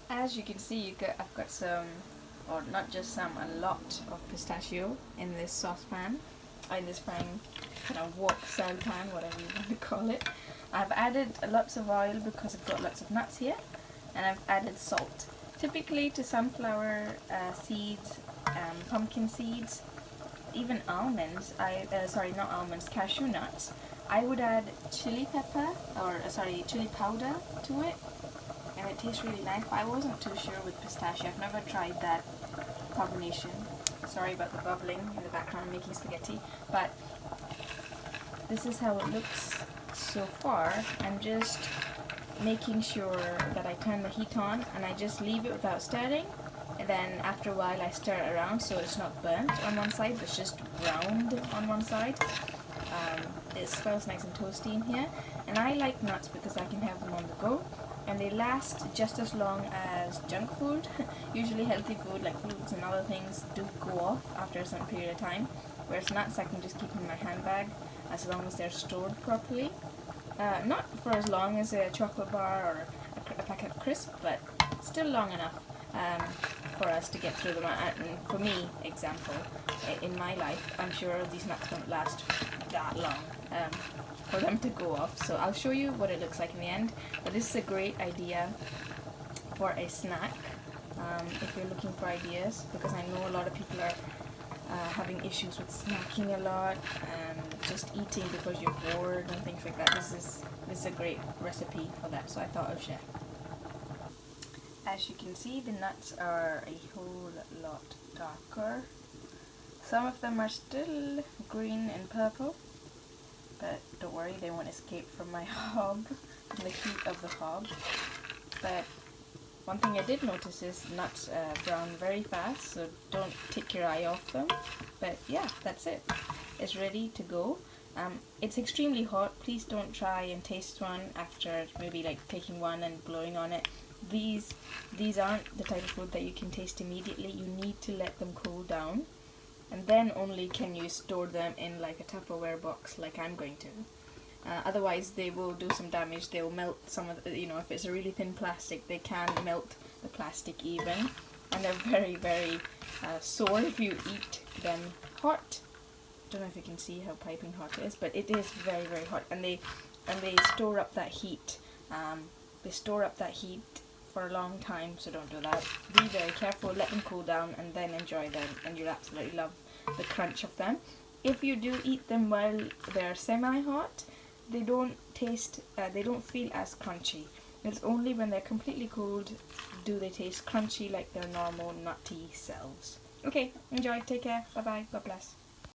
As you can see, I've got some, or not just some, a lot of pistachio in this saucepan, in this frying kind of wok style pan, whatever you want to call it. I've added lots of oil because I've got lots of nuts here, and I've added salt. Typically to sunflower seeds, pumpkin seeds, even almonds, not almonds, cashew nuts, I would add chili pepper, chili powder to it, and it tastes really nice, but I wasn't too sure with pistachio. I've never tried that combination. Sorry about the bubbling in the background, making spaghetti, but this is how it looks so far. I'm just making sure that I turn the heat on, and I just leave it without stirring, and then after a while I stir it around so it's not burnt on one side, but it's just browned on one side. It smells nice and toasty in here, and I like nuts because I can have them on the go, and they last just as long as junk food. Usually healthy food like fruits and other things do go off after a certain period of time, whereas nuts I can just keep in my handbag as long as they're stored properly. Not for as long as a chocolate bar or a packet of crisps, but still long enough for us to get through them. And for me, example, in my life, I'm sure these nuts don't last that long for them to go off. So I'll show you what it looks like in the end. But this is a great idea for a snack if you're looking for ideas, because I know a lot of people are having issues with snacking a lot and just eating because you're bored and things like that. This is a great recipe for that, so I thought I'd share. As you can see, the nuts are a whole lot darker. Some of them are still green and purple, but don't worry, they won't escape from my hob, from the heat of the hob. But one thing I did notice is nuts brown very fast, so don't take your eye off them. But yeah, that's it. It's ready to go. It's extremely hot. Please don't try and taste one after maybe like taking one and blowing on it. These aren't the type of food that you can taste immediately. You need to let them cool down, and then only can you store them in like a Tupperware box like I'm going to. Otherwise they will do some damage. They will melt some of the, if it's a really thin plastic, they can melt the plastic even, and they're very, very sore if you eat them hot. Don't know if you can see how piping hot it is, but it is very, very hot, and they store up that heat. They store up that heat for a long time, so don't do that. Be very careful, let them cool down, and then enjoy them, and you'll absolutely love the crunch of them. If you do eat them while they're semi-hot, they don't feel as crunchy. It's only when they're completely cooled do they taste crunchy like their normal nutty selves. Okay, enjoy, take care, bye bye, God bless.